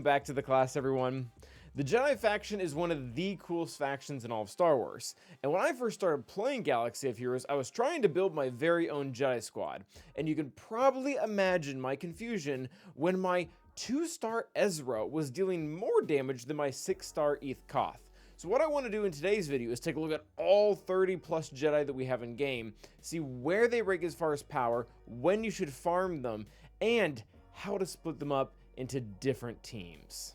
back to the class, everyone. The Jedi faction is one of the coolest factions in all of Star Wars, and when I first started playing Galaxy of Heroes, I was trying to build my very own Jedi squad, and you can probably imagine my confusion when my 2-star Ezra was dealing more damage than my 6-star Eth Koth. So what I want to do in today's video is take a look at all 30 plus Jedi that we have in game, see where they rank as far as power, when you should farm them, and how to split them up into different teams.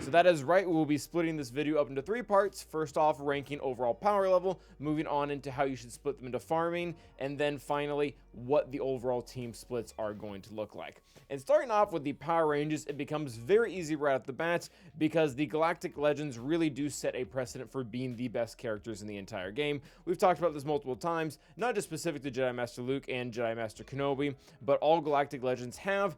So that is right, we will be splitting this video up into 3 parts. First off, ranking overall power level, moving on into how you should split them into farming, and then finally, what the overall team splits are going to look like. And starting off with the power ranges, it becomes very easy right off the bat because the Galactic Legends really do set a precedent for being the best characters in the entire game. We've talked about this multiple times, not just specific to Jedi Master Luke and Jedi Master Kenobi, but all Galactic Legends have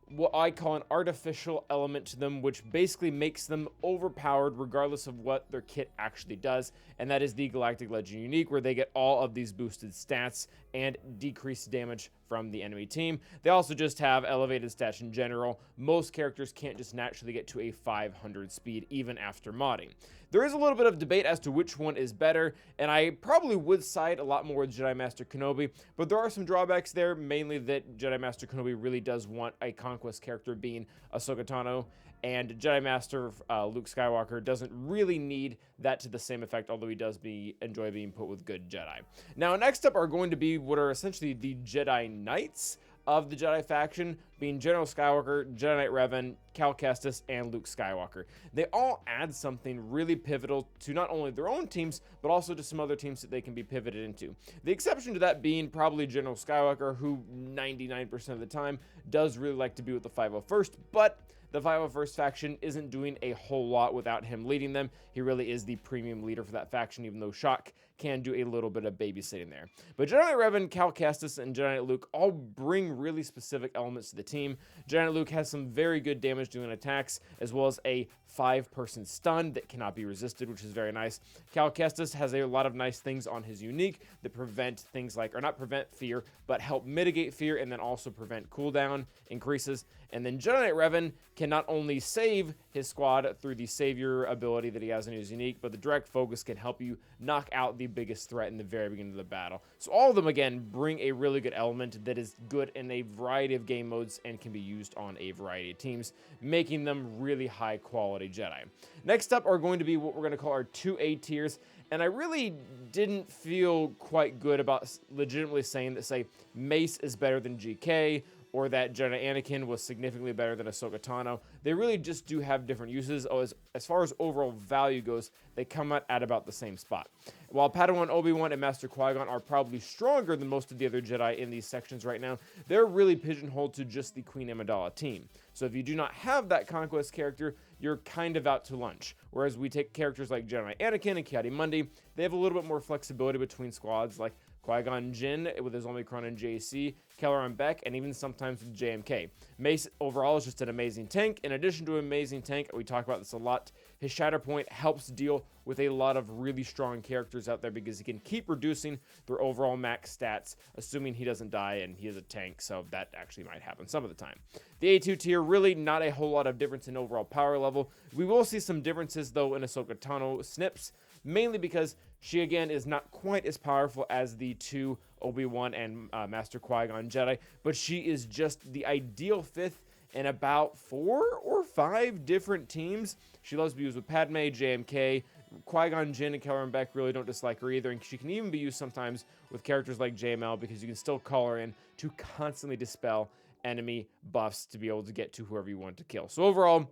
what I call an artificial element to them, which basically makes them overpowered regardless of what their kit actually does, and that is the Galactic Legend Unique, where they get all of these boosted stats and decreased damage from the enemy team. They also just have elevated stats in general. Most characters can't just naturally get to a 500 speed even after modding. There is a little bit of debate as to which one is better, and I probably would side a lot more with Jedi Master Kenobi, but there are some drawbacks there, mainly that Jedi Master Kenobi really does want a conquest character being Ahsoka Tano, and Jedi Master Luke Skywalker doesn't really need that to the same effect, although he does enjoy being put with good Jedi. Now, next up are going to be what are essentially the Jedi Knights of the Jedi faction, being General Skywalker, Jedi Knight Revan, Cal Kestis, and Luke Skywalker. They all add something really pivotal to not only their own teams, but also to some other teams that they can be pivoted into. The exception to that being probably General Skywalker, who 99% of the time does really like to be with the 501st, but the 501st faction isn't doing a whole lot without him leading them. He really is the premium leader for that faction, even though Shock can do a little bit of babysitting there. But Jedi Knight Revan, Cal Kestis, and Jedi Knight Luke all bring really specific elements to the team. Jedi Knight Luke has some very good damage doing attacks, as well as a 5-person stun that cannot be resisted, which is very nice. Cal Kestis has a lot of nice things on his unique that prevent things like, or not prevent fear, but help mitigate fear and then also prevent cooldown increases. And then Jedi Knight Revan can not only save his squad through the savior ability that he has in his unique, but the direct focus can help you knock out the biggest threat in the very beginning of the battle. So all of them, again, bring a really good element that is good in a variety of game modes and can be used on a variety of teams, making them really high quality Jedi. Next up are going to be what we're going to call our 2A tiers, and I really didn't feel quite good about legitimately saying that, say, Mace is better than GK, or that Jedi Anakin was significantly better than Ahsoka Tano. They really just do have different uses. As far as overall value goes, they come out at about the same spot. While Padawan Obi-Wan and Master Qui-Gon are probably stronger than most of the other Jedi in these sections right now, they're really pigeonholed to just the Queen Amidala team. So if you do not have that conquest character, you're kind of out to lunch. Whereas we take characters like Jedi Anakin and Ki-Adi-Mundi, they have a little bit more flexibility between squads, like Qui-Gon Jinn with his Omicron and JC, Kelleran Beck, and even sometimes with JMK. Mace overall is just an amazing tank. In addition to an amazing tank, we talk about this a lot, his Shatterpoint helps deal with a lot of really strong characters out there because he can keep reducing their overall max stats, assuming he doesn't die and he is a tank, so that actually might happen some of the time. The A2 tier, really not a whole lot of difference in overall power level. We will see some differences, though, in Ahsoka Tano snips, mainly because she, again, is not quite as powerful as the 2 Obi-Wan and Master Qui-Gon Jedi, but she is just the ideal 5th in about 4 or 5 different teams. She loves to be used with Padme, JMK, Qui-Gon Jinn, and Kelleran Beck really don't dislike her either, and she can even be used sometimes with characters like JML because you can still call her in to constantly dispel enemy buffs to be able to get to whoever you want to kill. So overall,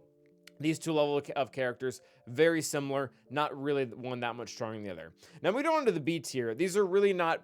these two levels of characters, very similar, not really one that much stronger than the other. Now, moving on to the B tier, these are really not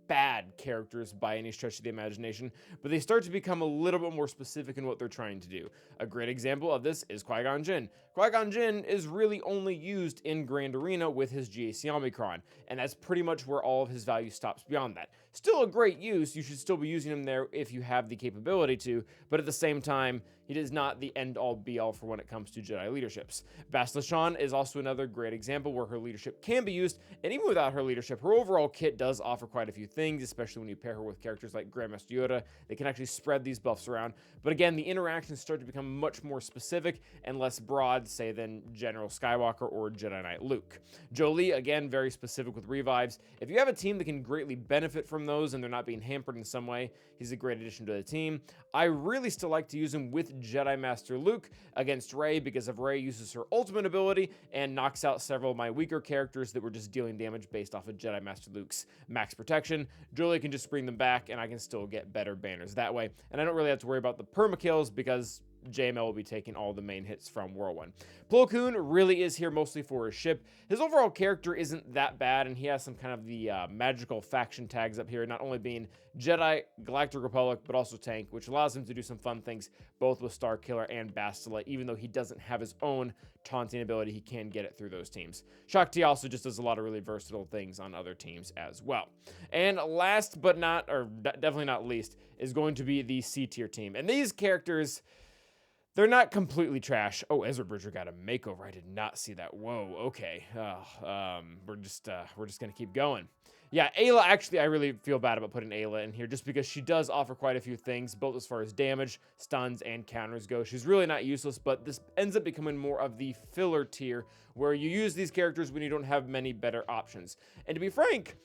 bad characters by any stretch of the imagination, but they start to become a little bit more specific in what they're trying to do. A great example of this is Qui-Gon Jinn. Qui-Gon Jinn is really only used in Grand Arena with his GAC Omicron, and that's pretty much where all of his value stops beyond that. Still a great use, you should still be using him there if you have the capability to, but at the same time, he is not the end-all be-all for when it comes to Jedi leaderships. Bastila Thrawn is also another great example where her leadership can be used, and even without her leadership, her overall kit does offer quite a few things, especially when you pair her with characters like Grandmaster Yoda. They can actually spread these buffs around, but again, the interactions start to become much more specific and less broad, say, than General Skywalker or Jedi Knight Luke. Jolee, again, very specific with revives. If you have a team that can greatly benefit from those and they're not being hampered in some way, he's a great addition to the team. I really still like to use him with Jedi Master Luke against Rey, because if Rey uses her ultimate ability and knocks out several of my weaker characters that were just dealing damage based off of Jedi Master Luke's max protection, Jolee can just bring them back and I can still get better banners that way. And I don't really have to worry about the permakills because JML will be taking all the main hits from Whirlwind. Plo Koon really is here mostly for his ship. His overall character isn't that bad, and he has some kind of the magical faction tags up here, not only being Jedi, Galactic Republic, but also Tank, which allows him to do some fun things both with Starkiller and Bastila. Even though he doesn't have his own taunting ability, he can get it through those teams. Shaak Ti also just does a lot of really versatile things on other teams as well. And last but not, or definitely not least, is going to be the C tier team. And these characters, they're not completely trash. Oh, Ezra Bridger got a makeover. I did not see that. Whoa, okay. We're just gonna keep going. Yeah, Ayla, actually, I really feel bad about putting Ayla in here just because she does offer quite a few things, both as far as damage, stuns, and counters go. She's really not useless, but this ends up becoming more of the filler tier where you use these characters when you don't have many better options. And to be frank,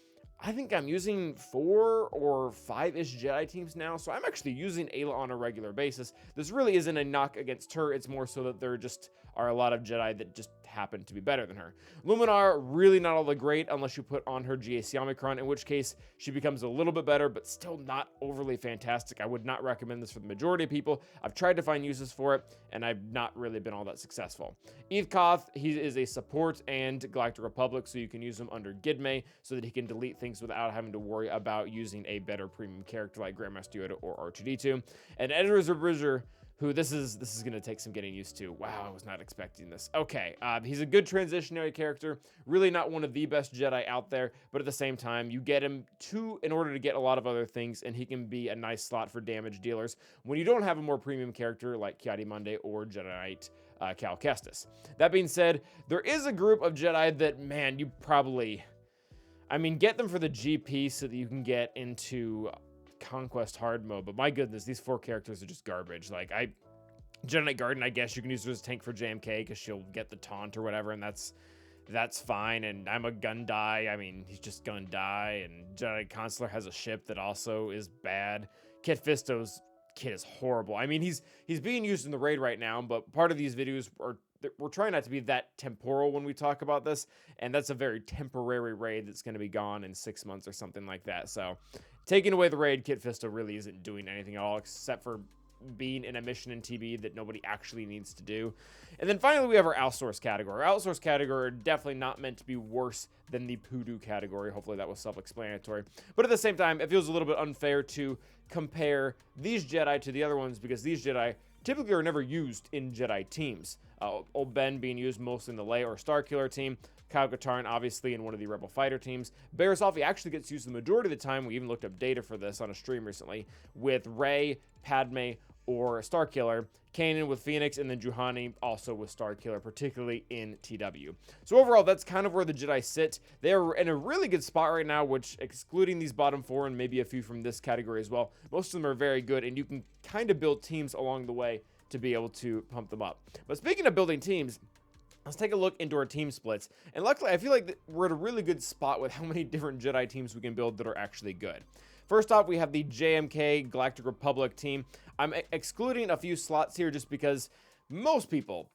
I think I'm using 4 or 5-ish Jedi teams now, so I'm actually using Ayla on a regular basis. This really isn't a knock against her, it's more so that there just are a lot of Jedi that just happen to be better than her. Luminar, really not all that great unless you put on her GAC Omicron, in which case she becomes a little bit better, but still not overly fantastic. I would not recommend this for the majority of people. I've tried to find uses for it, and I've not really been all that successful. Eve Koth, he is a support and Galactic Republic, so you can use him under Gidme so that he can delete things without having to worry about using a better premium character like Grandmaster Yoda or R2-D2. And Ezra Bridger, who this is going to take some getting used to. Wow, I was not expecting this. Okay, he's a good transitionary character, really not one of the best Jedi out there, but at the same time, you get him in order to get a lot of other things, and he can be a nice slot for damage dealers when you don't have a more premium character like Ki-Adi-Mundi or Jedi Knight Cal Kestis. That being said, there is a group of Jedi that, man, you probably, I mean, get them for the GP so that you can get into Conquest hard mode, but my goodness, these 4 characters are just garbage. Like, Jedi Knight Garden, I guess you can use her as a tank for JMK because she'll get the taunt or whatever, and that's fine. And I'm a gun die. I mean, he's just gonna die. And Jedi Consular has a ship that also is bad. Kit Fisto's kit is horrible. I mean, he's being used in the raid right now, but part of these videos we're trying not to be that temporal when we talk about this, and that's a very temporary raid that's going to be gone in 6 months or something like that. So taking away the raid, Kit Fisto really isn't doing anything at all except for being in a mission in TB that nobody actually needs to do. And then finally, we have our outsourced category. Our outsourced category are definitely not meant to be worse than the Poodoo category. Hopefully that was self-explanatory. But at the same time, it feels a little bit unfair to compare these Jedi to the other ones because these Jedi typically are never used in Jedi teams. Old Ben being used mostly in the Leia or Starkiller team. Kyle Katarn obviously in one of the Rebel Fighter teams. Barriss Offee actually gets used the majority of the time. We even looked up data for this on a stream recently with Rey, Padme, or Starkiller, Kanan with Phoenix, and then Juhani also with Starkiller, particularly in TW. So overall, that's kind of where the Jedi sit. They're in a really good spot right now, which, excluding these bottom 4 and maybe a few from this category as well, most of them are very good, and you can kind of build teams along the way to be able to pump them up. But speaking of building teams, let's take a look into our team splits. And luckily, I feel like we're at a really good spot with how many different Jedi teams we can build that are actually good. First off, we have the JMK Galactic Republic team. I'm excluding a few slots here just because most people,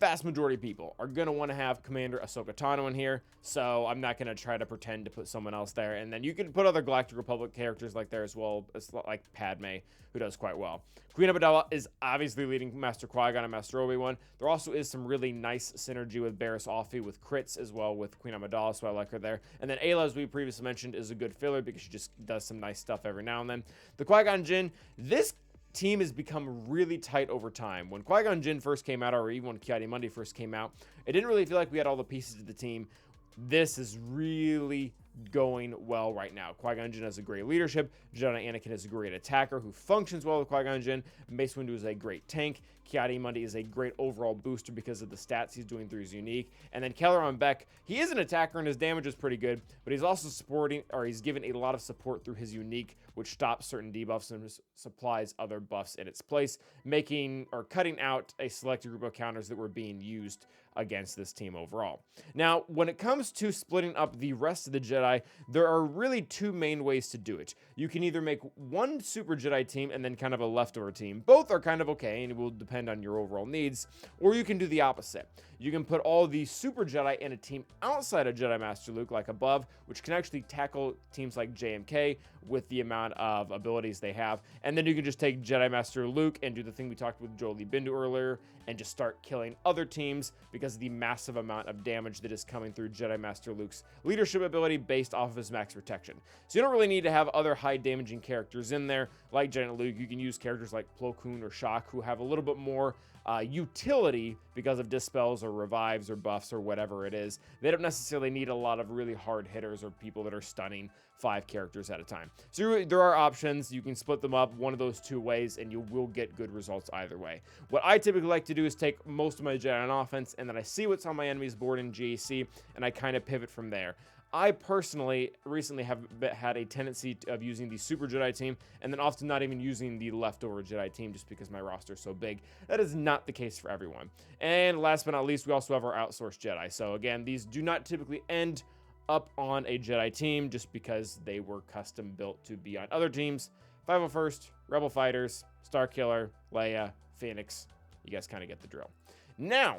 vast majority of people, are going to want to have Commander Ahsoka Tano in here, so I'm not going to try to pretend to put someone else there. And then you can put other Galactic Republic characters like there as well, like Padme, who does quite well. Queen Amidala is obviously leading Master Qui-Gon and Master Obi-Wan. There also is some really nice synergy with Barriss Offee with crits as well with Queen Amidala, so I like her there. And then Ayla, as we previously mentioned, is a good filler because she just does some nice stuff every now and then. The Qui-Gon Jinn, this team has become really tight over time. When Qui-Gon Jinn first came out, or even when Ki-Adi-Mundi first came out, it didn't really feel like we had all the pieces of the team. This has really going well right now. Qui-Gon Jinn has a great leadership. Jedi Anakin is a great attacker who functions well with Qui-Gon Jinn. Mace Windu is a great tank. Ki-Adi-Mundi is a great overall booster because of the stats he's doing through his unique. And then Kelleron Beck, he is an attacker and his damage is pretty good, but he's also supporting, or he's given a lot of support through his unique, which stops certain debuffs and supplies other buffs in its place, making or cutting out a selected group of counters that were being used against this team overall. Now, when it comes to splitting up the rest of the Jedi, there are really two main ways to do it. You can either make one Super Jedi team and then kind of a leftover team. Both are kind of okay, and it will depend on your overall needs. Or you can do the opposite. You can put all the Super Jedi in a team outside of Jedi Master Luke, like above, which can actually tackle teams like JMK with the amount of abilities they have. And then you can just take Jedi Master Luke and do the thing we talked with Jolie Bindu earlier and just start killing other teams because of the massive amount of damage that is coming through Jedi Master Luke's leadership ability based off of his max protection. So you don't really need to have other high damaging characters in there like Jedi Luke. You can use characters like Plo Koon or Shock who have a little bit more utility because of dispels or revives or buffs or whatever it is. They don't necessarily need a lot of really hard hitters or people that are stunning 5 characters at a time. So there are options. You can split them up one of those two ways and you will get good results either way. What I typically like to do is take most of my Jedi on offense and then I see what's on my enemy's board in GAC and I kind of pivot from there. I personally recently have had a tendency of using the Super Jedi team and then often not even using the leftover Jedi team just because my roster is so big. That is not the case for everyone. And last but not least, we also have our Outsourced Jedi. So again, these do not typically end up on a Jedi team just because they were custom built to be on other teams. 501st, Rebel Fighters, Starkiller, Leia, Phoenix. You guys kind of get the drill. Now,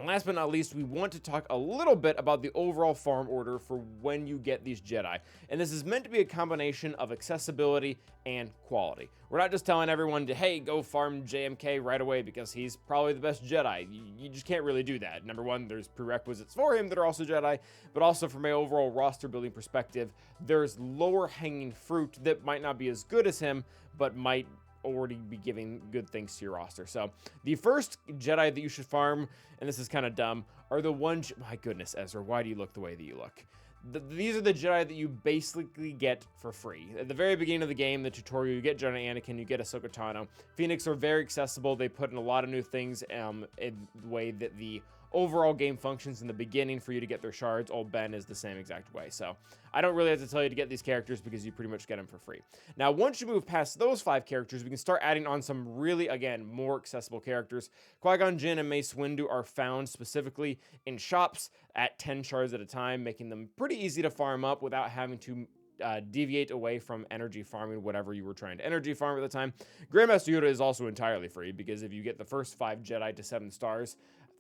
last but not least, we want to talk a little bit about the overall farm order for when you get these Jedi. And this is meant to be a combination of accessibility and quality. We're not just telling everyone to, hey, go farm JMK right away because he's probably the best Jedi. You just can't really do that. Number one, there's prerequisites for him that are also Jedi, but also from an overall roster building perspective, there's lower hanging fruit that might not be as good as him, but might already be giving good things to your roster. So the first Jedi that you should farm, and this is kind of dumb, are the ones, my goodness, Ezra, why do you look the way that you look? These are the Jedi that you basically get for free. At the very beginning of the game, the tutorial, you get Jedi Anakin, you get Ahsoka Tano. Phoenix are very accessible. They put in a lot of new things in the way that the overall game functions in the beginning for you to get their shards. Old Ben is the same exact way. So I don't really have to tell you to get these characters because you pretty much get them for free. Now, once you move past those 5 characters, we can start adding on some really, again, more accessible characters. Qui-Gon Jinn and Mace Windu are found specifically in shops at 10 shards at a time, making them pretty easy to farm up without having to deviate away from energy farming, whatever you were trying to energy farm at the time. Grandmaster Yoda is also entirely free because if you get the first 5 Jedi to 7 stars,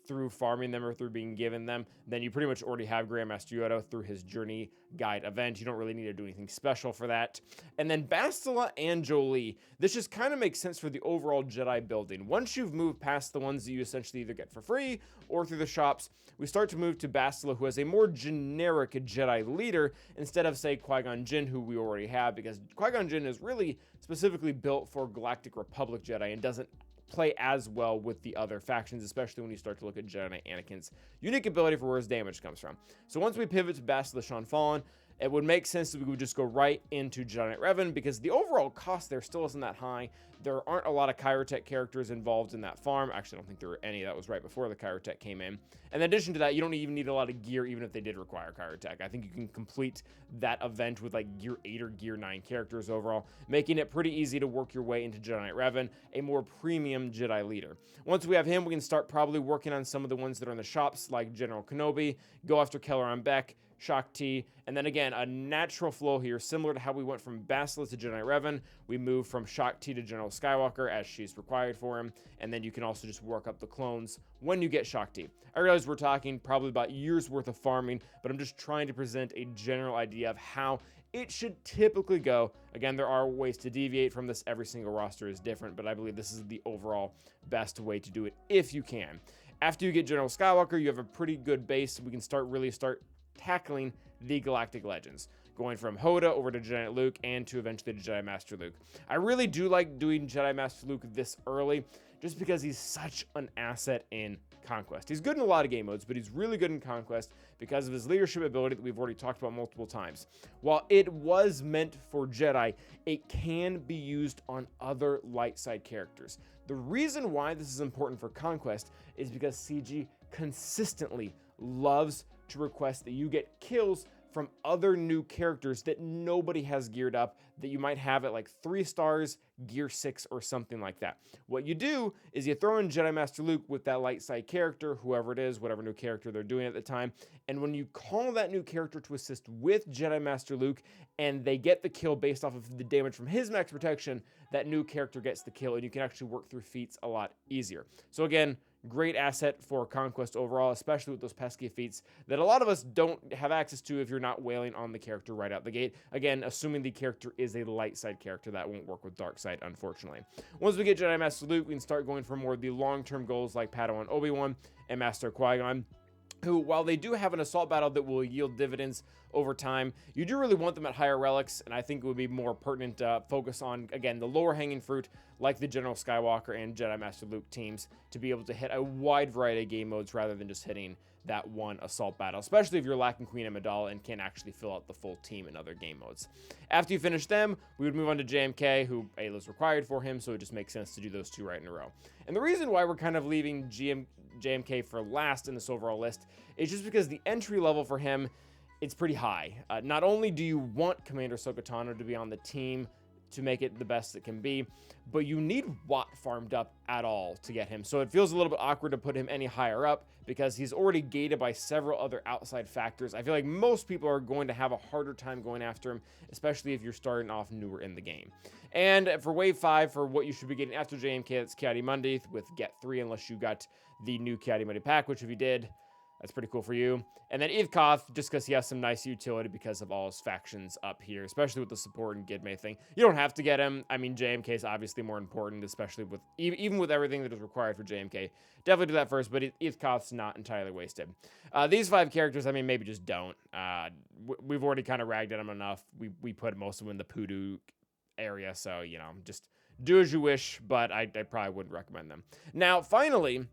through farming them or through being given them, then you pretty much already have Grandmaster Yoda through his Journey Guide event. You don't really need to do anything special for that. And then Bastila and Jolie, this just kind of makes sense for the overall Jedi building. Once you've moved past the ones that you essentially either get for free or through the shops, we start to move to Bastila, who has a more generic Jedi leader instead of, say, Qui-Gon Jinn, who we already have, because Qui-Gon Jinn is really specifically built for Galactic Republic Jedi and doesn't play as well with the other factions, especially when you start to look at Jedi Anakin's unique ability for where his damage comes from. So once we pivot to Bastila Shan Fallen, it would make sense that we would just go right into Jedi Knight Revan because the overall cost there still isn't that high. There aren't a lot of Kyrotech characters involved in that farm. Actually, I don't think there were any. That was right before the Kyrotech came in. And in addition to that, you don't even need a lot of gear, even if they did require Kyrotech. I think you can complete that event with like Gear 8 or Gear 9 characters overall, making it pretty easy to work your way into Jedi Knight Revan, a more premium Jedi leader. Once we have him, we can start probably working on some of the ones that are in the shops, like General Kenobi, go after Kelleron Beck, Shaak Ti, and then again, a natural flow here, similar to how we went from Bastila to Jedi Revan. We move from Shaak Ti to General Skywalker as she's required for him, and then you can also just work up the clones when you get Shaak Ti. I realize we're talking probably about years worth of farming, but I'm just trying to present a general idea of how it should typically go. Again, there are ways to deviate from this. Every single roster is different, but I believe this is the overall best way to do it if you can. After you get General Skywalker, you have a pretty good base. We can start tackling the Galactic Legends, going from Hoda over to Jedi Luke and to eventually to Jedi Master Luke. I really do like doing Jedi Master Luke this early just because he's such an asset in Conquest. He's good in a lot of game modes, but he's really good in Conquest because of his leadership ability that we've already talked about multiple times. While it was meant for Jedi, it can be used on other light side characters. The reason why this is important for Conquest is because CG consistently loves to request that you get kills from other new characters that nobody has geared up, that you might have at like 3 stars, gear 6, or something like that. What you do is you throw in Jedi Master Luke with that light side character, whoever it is, whatever new character they're doing at the time, and when you call that new character to assist with Jedi Master Luke, and they get the kill based off of the damage from his max protection, that new character gets the kill, and you can actually work through feats a lot easier. So again, great asset for Conquest overall, especially with those pesky feats that a lot of us don't have access to if you're not wailing on the character right out the gate. Again, assuming the character is a light side character, that won't work with dark side, unfortunately. Once we get Jedi Master Luke, we can start going for more of the long-term goals like Padawan Obi-Wan and Master Qui-Gon, who, while they do have an assault battle that will yield dividends over time, you do really want them at higher relics, and I think it would be more pertinent to focus on, again, the lower hanging fruit, like the General Skywalker and Jedi Master Luke teams, to be able to hit a wide variety of game modes rather than just hitting that one assault battle, especially if you're lacking Queen Amidala and can't actually fill out the full team in other game modes. After you finish them, we would move on to JMK, who Ayla is required for him, so it just makes sense to do those two right in a row. And the reason why we're kind of leaving JMK for last in this overall list is just because the entry level for him, it's pretty high. Not only do you want Commander Ahsoka Tano to be on the team to make it the best it can be, but you need Watt farmed up at all to get him. So it feels a little bit awkward to put him any higher up because he's already gated by several other outside factors. I feel like most people are going to have a harder time going after him, especially if you're starting off newer in the game. And for Wave 5, for what you should be getting after JMK, it's Ki-Adi-Mundi with Get 3, unless you got the new Ki-Adi-Mundi pack, which if you did, that's pretty cool for you. And then Ivkoth, just because he has some nice utility because of all his factions up here, especially with the support and Gidme thing. You don't have to get him. I mean, JMK is obviously more important, especially with even with everything that is required for JMK. Definitely do that first, but Ivkoth's not entirely wasted. These 5 characters, I mean, maybe just don't. We've already kind of ragged at them enough. We put most of them in the Poodoo area, so, you know, just do as you wish, but I probably wouldn't recommend them. Now, finally,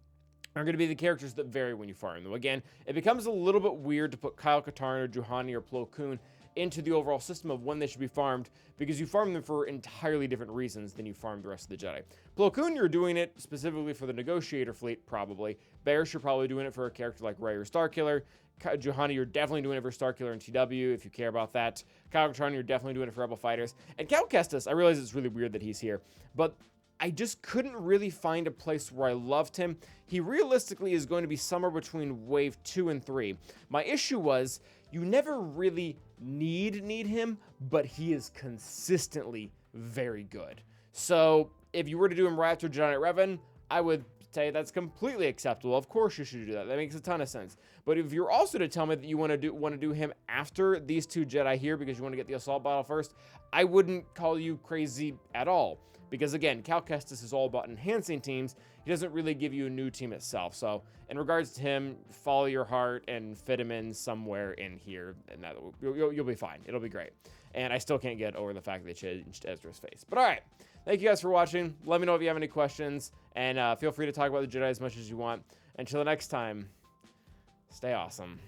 are going to be the characters that vary when you farm them. Again, it becomes a little bit weird to put Kyle Katarn or Juhani or Plo Koon into the overall system of when they should be farmed, because you farm them for entirely different reasons than you farm the rest of the Jedi. Plo Koon, you're doing it specifically for the Negotiator fleet, probably. Barrish, you're probably doing it for a character like Rey or Starkiller. Juhani, you're definitely doing it for Starkiller and TW, if you care about that. Kyle Katarn, you're definitely doing it for Rebel Fighters. And Cal Kestis, I realize it's really weird that he's here, but I just couldn't really find a place where I loved him. He realistically is going to be somewhere between Wave 2 and 3. My issue was, you never really need him, but he is consistently very good. So if you were to do him right after Jedi Knight Revan, I would say that's completely acceptable. Of course you should do that. That makes a ton of sense. But if you're also to tell me that you want to do him after these 2 Jedi here because you want to get the assault battle first, I wouldn't call you crazy at all. Because again, Cal Kestis is all about enhancing teams. He doesn't really give you a new team itself. So in regards to him, follow your heart and fit him in somewhere in here, and you'll be fine. It'll be great. And I still can't get over the fact that they changed Ezra's face. But all right, thank you guys for watching. Let me know if you have any questions, and feel free to talk about the Jedi as much as you want. Until the next time, stay awesome.